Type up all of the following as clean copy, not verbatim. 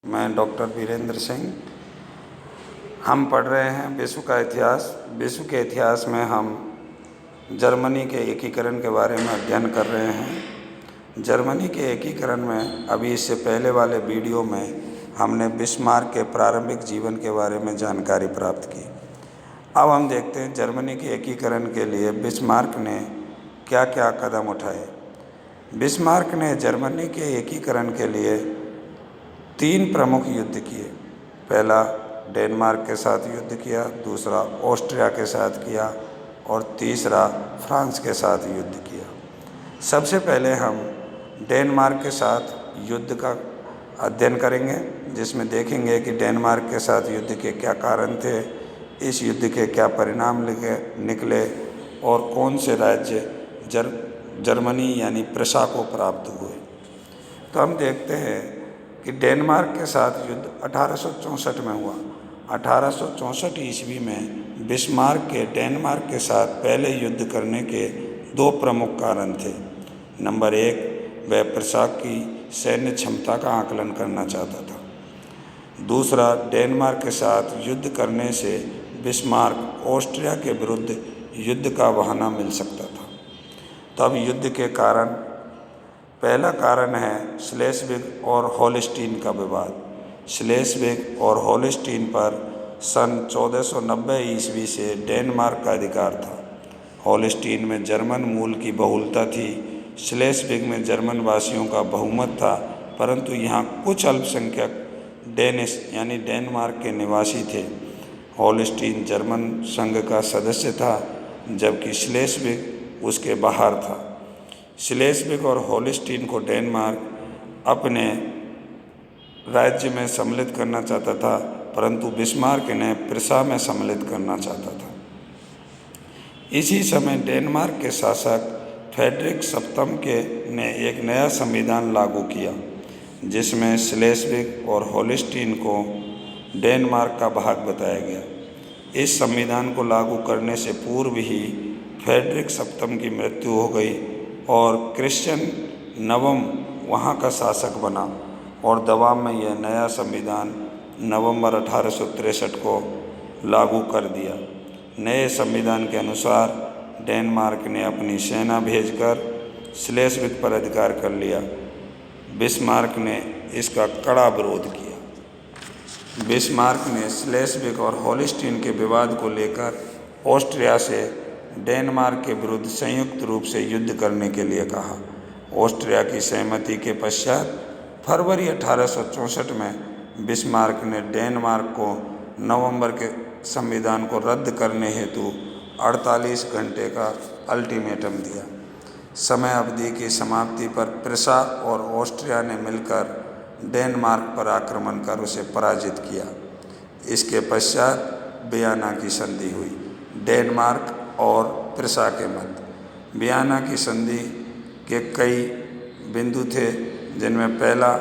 मैं डॉक्टर वीरेंद्र सिंह। हम पढ़ रहे हैं विश्व का इतिहास। विश्व के इतिहास में हम जर्मनी के एकीकरण के बारे में अध्ययन कर रहे हैं। जर्मनी के एकीकरण में अभी इससे पहले वाले वीडियो में हमने बिस्मार्क के प्रारंभिक जीवन के बारे में जानकारी प्राप्त की। अब हम देखते हैं जर्मनी के एकीकरण के लिए बिस्मार्क ने क्या क्या कदम उठाए। बिस्मार्क ने जर्मनी के एकीकरण के लिए 3 प्रमुख युद्ध किए। पहला डेनमार्क के साथ युद्ध किया, दूसरा ऑस्ट्रिया के साथ किया और तीसरा फ्रांस के साथ युद्ध किया। सबसे पहले हम डेनमार्क के साथ युद्ध का अध्ययन करेंगे, जिसमें देखेंगे कि डेनमार्क के साथ युद्ध के क्या कारण थे, इस युद्ध के क्या परिणाम निकले और कौन से राज्य जर्मनी यानी प्रशा को प्राप्त हुए। तो हम देखते हैं कि डेनमार्क के साथ युद्ध 1864 में हुआ। 1864 ईस्वी में बिस्मार्क के डेनमार्क के साथ पहले युद्ध करने के 2 प्रमुख कारण थे। नंबर 1, वह प्रशा की सैन्य क्षमता का आकलन करना चाहता था। दूसरा, डेनमार्क के साथ युद्ध करने से बिस्मार्क ऑस्ट्रिया के विरुद्ध युद्ध का बहाना मिल सकता था। तब युद्ध के कारण, पहला कारण है स्लेस्विग और होल्स्टीन का विवाद। स्लेस्विग और होल्स्टीन पर सन 1490 ईस्वी से डेनमार्क का अधिकार था। होल्स्टीन में जर्मन मूल की बहुलता थी, स्लेस्विग में जर्मन वासियों का बहुमत था, परंतु यहाँ कुछ अल्पसंख्यक डेनिश यानी डेनमार्क के निवासी थे। होल्स्टीन जर्मन संघ का सदस्य था, जबकि स्लेस्विग उसके बाहर था। स्लेस्विग और होल्स्टीन को डेनमार्क अपने राज्य में सम्मिलित करना चाहता था, परंतु बिस्मार्क इन्हें प्रशा में सम्मिलित करना चाहता था। इसी समय डेनमार्क के शासक फ्रेडरिक सप्तम ने एक नया संविधान लागू किया, जिसमें स्लेस्विग और होल्स्टीन को डेनमार्क का भाग बताया गया। इस संविधान को लागू करने से पूर्व ही फ्रेडरिक सप्तम की मृत्यु हो गई और क्रिश्चियन नवम वहाँ का शासक बना और दबाव में यह नया संविधान नवंबर 1863 को लागू कर दिया। नए संविधान के अनुसार डेनमार्क ने अपनी सेना भेजकर स्लेस्विग पर अधिकार कर लिया। बिस्मार्क ने इसका कड़ा विरोध किया। बिस्मार्क ने स्लेस्विग और होल्स्टीन के विवाद को लेकर ऑस्ट्रिया से डेनमार्क के विरुद्ध संयुक्त रूप से युद्ध करने के लिए कहा। ऑस्ट्रिया की सहमति के पश्चात फरवरी 1864 में बिस्मार्क ने डेनमार्क को नवंबर के संविधान को रद्द करने हेतु 48 घंटे का अल्टीमेटम दिया। समय अवधि की समाप्ति पर प्रशा और ऑस्ट्रिया ने मिलकर डेनमार्क पर आक्रमण कर उसे पराजित किया। इसके पश्चात वियना की संधि हुई, डेनमार्क और प्रशा के मध्य। वियना की संधि के कई बिंदु थे, जिनमें पहला,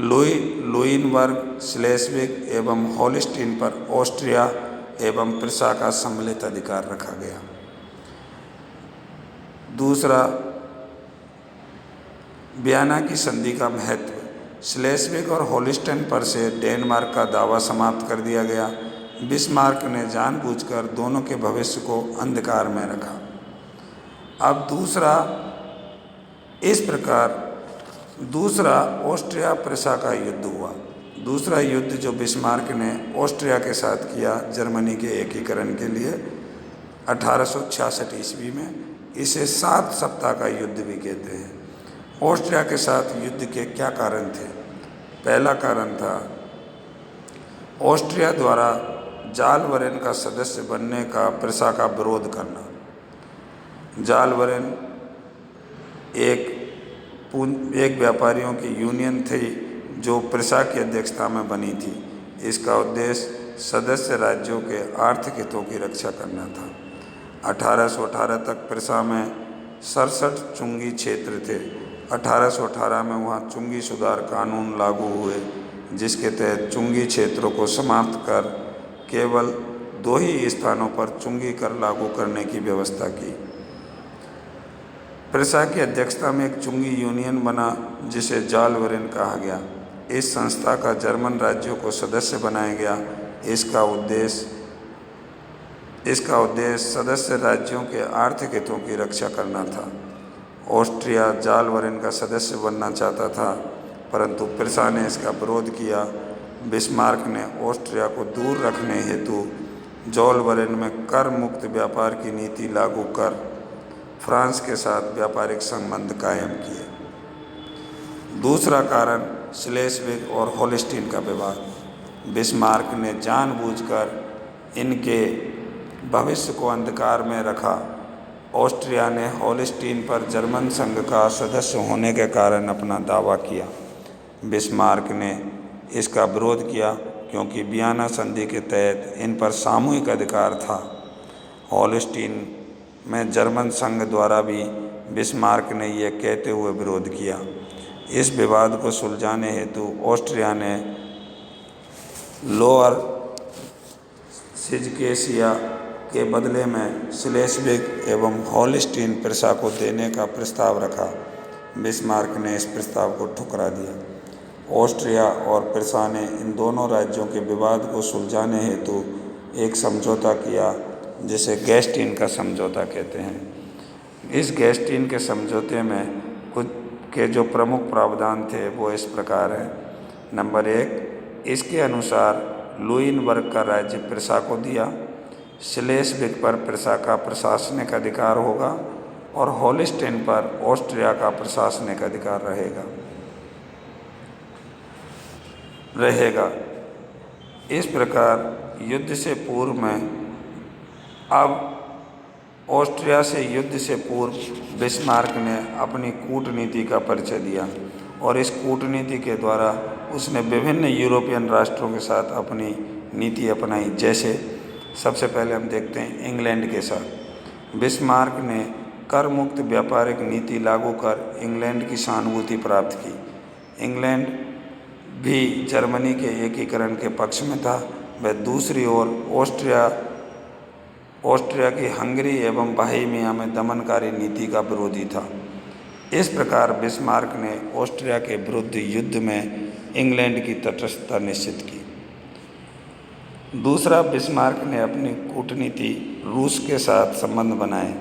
लुइनबर्ग, स्लेस्विग एवं होल्स्टीन पर ऑस्ट्रिया एवं प्रशा का सम्मिलित अधिकार रखा गया। दूसरा, वियना की संधि का महत्व। स्लेस्विग और होल्स्टीन पर से डेनमार्क का दावा समाप्त कर दिया गया। बिस्मार्क ने जानबूझकर दोनों के भविष्य को अंधकार में रखा। अब दूसरा ऑस्ट्रिया प्रशा का युद्ध हुआ। दूसरा युद्ध जो बिस्मार्क ने ऑस्ट्रिया के साथ किया जर्मनी के एकीकरण के लिए 1866 ईस्वी में, इसे 7 सप्ताह का युद्ध भी कहते हैं। ऑस्ट्रिया के साथ युद्ध के क्या कारण थे? पहला कारण था ऑस्ट्रिया द्वारा जालवरेन का सदस्य बनने का प्रशा का विरोध करना। जालवरेन एक व्यापारियों की यूनियन थी जो प्रशा की अध्यक्षता में बनी थी। इसका उद्देश्य सदस्य राज्यों के आर्थिक हितों की रक्षा करना था। 1818 तक प्रशा में 67 चुंगी क्षेत्र थे। 1818 में वहाँ चुंगी सुधार कानून लागू हुए, जिसके तहत चुंगी क्षेत्रों को समाप्त कर केवल 2 ही स्थानों पर चुंगी कर लागू करने की व्यवस्था की। प्रशा की अध्यक्षता में एक चुंगी यूनियन बना, जिसे जालवरेन कहा गया। इस संस्था का जर्मन राज्यों को सदस्य बनाया गया। इसका उद्देश्य सदस्य राज्यों के आर्थिक हितों की रक्षा करना था। ऑस्ट्रिया जालवरेन का सदस्य बनना चाहता था, परंतु पिरसा ने इसका विरोध किया। बिस्मार्क ने ऑस्ट्रिया को दूर रखने हेतु जालवरेन में कर मुक्त व्यापार की नीति लागू कर फ्रांस के साथ व्यापारिक संबंध कायम किए। दूसरा कारण स्लेस्विग और होल्स्टीन का विवाद। बिस्मार्क ने जानबूझकर इनके भविष्य को अंधकार में रखा। ऑस्ट्रिया ने होल्स्टीन पर जर्मन संघ का सदस्य होने के कारण अपना दावा किया। बिस्मार्क ने इसका विरोध किया क्योंकि वियना संधि के तहत इन पर सामूहिक अधिकार था। होल्स्टीन में जर्मन संघ द्वारा भी बिस्मार्क ने यह कहते हुए विरोध किया। इस विवाद को सुलझाने हेतु ऑस्ट्रिया ने लोअर सिज़केसिया के बदले में स्लेस्विग एवं होल्स्टीन पिरसा को देने का प्रस्ताव रखा। बिस्मार्क ने इस प्रस्ताव को ठुकरा दिया। ऑस्ट्रिया और पिरसा ने इन दोनों राज्यों के विवाद को सुलझाने हेतु एक समझौता किया, जिसे गैस्टीन का समझौता कहते हैं। इस गैस्टीन के समझौते में कुछ के जो प्रमुख प्रावधान थे वो इस प्रकार हैं। नंबर 1, इसके अनुसार लुइनबर्ग का राज्य पिरसा को दिया। स्लेस्विग पर पिरसा का प्रशासनिक अधिकार होगा और होल्स्टीन पर ऑस्ट्रिया का प्रशासनिक अधिकार रहेगा। इस प्रकार युद्ध से पूर्व में अब ऑस्ट्रिया से युद्ध से पूर्व बिस्मार्क ने अपनी कूटनीति का परिचय दिया और इस कूटनीति के द्वारा उसने विभिन्न यूरोपियन राष्ट्रों के साथ अपनी नीति अपनाई। जैसे सबसे पहले हम देखते हैं इंग्लैंड के साथ। बिस्मार्क ने कर मुक्त व्यापारिक नीति लागू कर इंग्लैंड की सहानुभूति प्राप्त की। इंग्लैंड भी जर्मनी के एकीकरण के पक्ष में था। वह दूसरी ओर ऑस्ट्रिया की हंगरी एवं बोहेमिया में दमनकारी नीति का विरोधी था। इस प्रकार बिस्मार्क ने ऑस्ट्रिया के विरुद्ध युद्ध में इंग्लैंड की तटस्थता निश्चित की। दूसरा, बिस्मार्क ने अपनी कूटनीति रूस के साथ संबंध बनाए।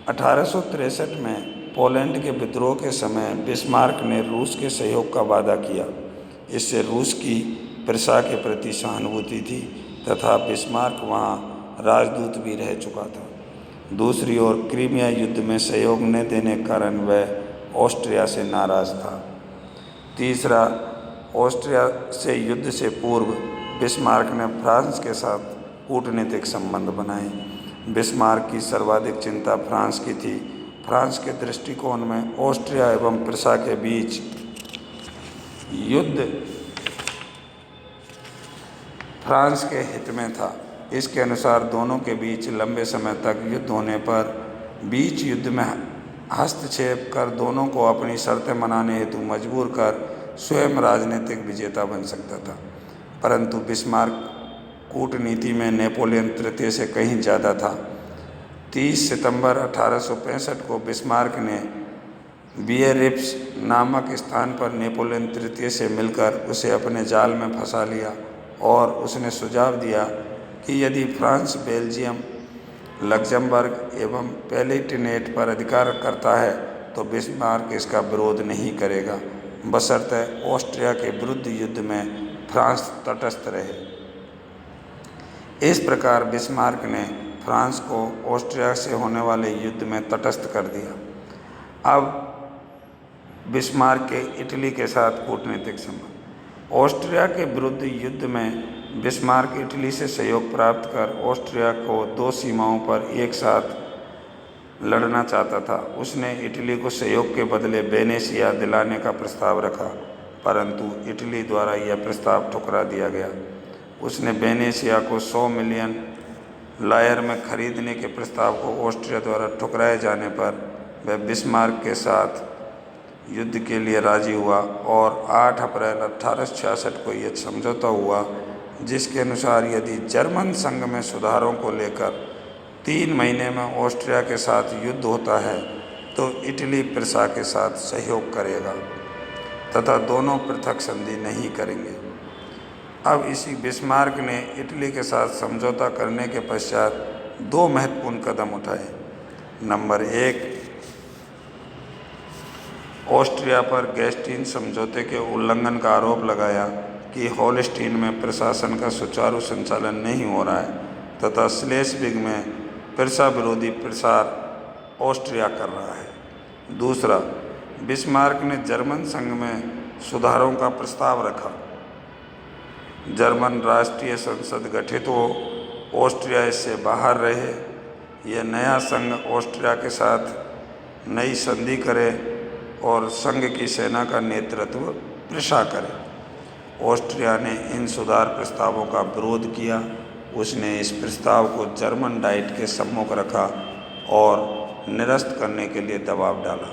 1863 में पोलैंड के विद्रोह के समय बिस्मार्क ने रूस के सहयोग का वादा किया। इससे रूस की पिरसा के प्रति सहानुभूति थी तथा बिस्मार्क वहाँ राजदूत भी रह चुका था। दूसरी ओर क्रीमिया युद्ध में सहयोग न देने के कारण वह ऑस्ट्रिया से नाराज था। तीसरा, ऑस्ट्रिया से युद्ध से पूर्व बिस्मार्क ने फ्रांस के साथ कूटनीतिक संबंध बनाए। बिस्मार्क की सर्वाधिक चिंता फ्रांस की थी। फ्रांस के दृष्टिकोण में ऑस्ट्रिया एवं पिरसा के बीच युद्ध फ्रांस के हित में था। इसके अनुसार दोनों के बीच लंबे समय तक युद्ध होने पर बीच युद्ध में हस्तक्षेप कर दोनों को अपनी शर्तें मनाने हेतु मजबूर कर स्वयं राजनीतिक विजेता बन सकता था। परंतु बिस्मार्क कूटनीति में नेपोलियन तृतीय से कहीं ज़्यादा था। 30 सितंबर 1865 को बिस्मार्क ने बियरिट्ज नामक स्थान पर नेपोलियन तृतीय से मिलकर उसे अपने जाल में फंसा लिया और उसने सुझाव दिया कि यदि फ्रांस बेल्जियम, लग्जमबर्ग एवं पैलेटिनेट पर अधिकार करता है तो बिस्मार्क इसका विरोध नहीं करेगा, बशर्ते ऑस्ट्रिया के विरुद्ध युद्ध में फ्रांस तटस्थ रहे। इस प्रकार बिस्मार्क ने फ्रांस को ऑस्ट्रिया से होने वाले युद्ध में तटस्थ कर दिया। अब बिस्मार्क के इटली के साथ कूटनीतिक संबंध। ऑस्ट्रिया के विरुद्ध युद्ध में बिस्मार्क इटली से सहयोग प्राप्त कर ऑस्ट्रिया को 2 सीमाओं पर एक साथ लड़ना चाहता था। उसने इटली को सहयोग के बदले वेनेशिया दिलाने का प्रस्ताव रखा, परंतु इटली द्वारा यह प्रस्ताव ठुकरा दिया गया। उसने वेनेशिया को 100 मिलियन लायर में खरीदने के प्रस्ताव को ऑस्ट्रिया द्वारा ठुकराए जाने पर वह बिस्मार्क के साथ युद्ध के लिए राजी हुआ और 8 अप्रैल 1866 को यह समझौता हुआ, जिसके अनुसार यदि जर्मन संघ में सुधारों को लेकर 3 महीने में ऑस्ट्रिया के साथ युद्ध होता है तो इटली पिरसा के साथ सहयोग करेगा तथा दोनों पृथक संधि नहीं करेंगे। अब इसी बिस्मार्क ने इटली के साथ समझौता करने के पश्चात दो महत्वपूर्ण कदम उठाए। नंबर 1, ऑस्ट्रिया पर गेस्टीन समझौते के उल्लंघन का आरोप लगाया कि होल्स्टीन में प्रशासन का सुचारू संचालन नहीं हो रहा है तथा स्लेस्विग में पिरसा विरोधी प्रसार ऑस्ट्रिया कर रहा है। दूसरा, बिस्मार्क ने जर्मन संघ में सुधारों का प्रस्ताव रखा। जर्मन राष्ट्रीय संसद गठित हो, ऑस्ट्रिया इससे बाहर रहे। यह नया संघ ऑस्ट्रिया के साथ नई संधि करे और संघ की सेना का नेतृत्व प्रिसा करे। ऑस्ट्रिया ने इन सुधार प्रस्तावों का विरोध किया। उसने इस प्रस्ताव को जर्मन डाइट के सम्मुख रखा और निरस्त करने के लिए दबाव डाला।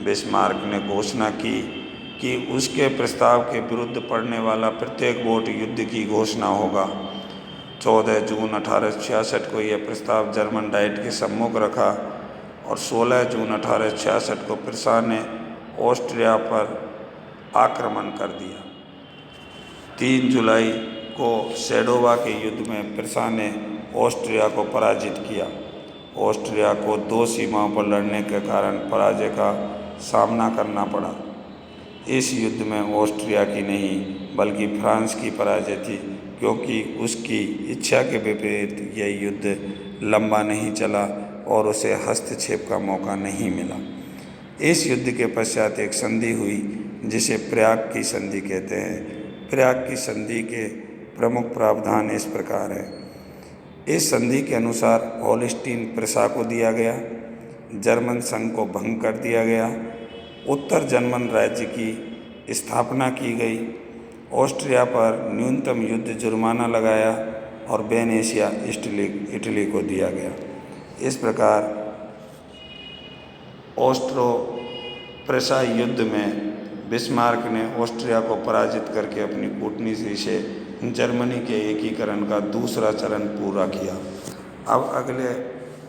बिस्मार्क ने घोषणा की कि उसके प्रस्ताव के विरुद्ध पड़ने वाला प्रत्येक वोट युद्ध की घोषणा होगा। 14 जून 1866 को यह प्रस्ताव जर्मन डाइट के सम्मुख रखा और 16 जून 1866 को प्रिसा ने ऑस्ट्रिया पर आक्रमण कर दिया। 3 जुलाई को सेडोवा के युद्ध में प्रिसा ने ऑस्ट्रिया को पराजित किया। ऑस्ट्रिया को 2 सीमाओं पर लड़ने के कारण पराजय का सामना करना पड़ा। इस युद्ध में ऑस्ट्रिया की नहीं बल्कि फ्रांस की पराजय थी, क्योंकि उसकी इच्छा के विपरीत यह युद्ध लंबा नहीं चला और उसे हस्तक्षेप का मौका नहीं मिला। इस युद्ध के पश्चात एक संधि हुई जिसे प्रयाग की संधि कहते हैं। प्रयाग की संधि के प्रमुख प्रावधान इस प्रकार हैं। इस संधि के अनुसार होल्स्टीन प्रिसा को दिया गया, जर्मन संघ को भंग कर दिया गया, उत्तर जर्मन राज्य की स्थापना की गई, ऑस्ट्रिया पर न्यूनतम युद्ध जुर्माना लगाया और वेनेशिया इटली को दिया गया। इस प्रकार ऑस्ट्रो प्रिसा युद्ध में बिस्मार्क ने ऑस्ट्रिया को पराजित करके अपनी कूटनीति से जर्मनी के एकीकरण का दूसरा चरण पूरा किया। अब अगले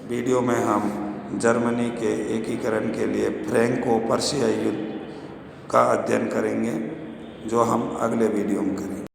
वीडियो में हम जर्मनी के एकीकरण के लिए फ्रैंको पर्शिया युद्ध का अध्ययन करेंगे, जो हम अगले वीडियो में करेंगे।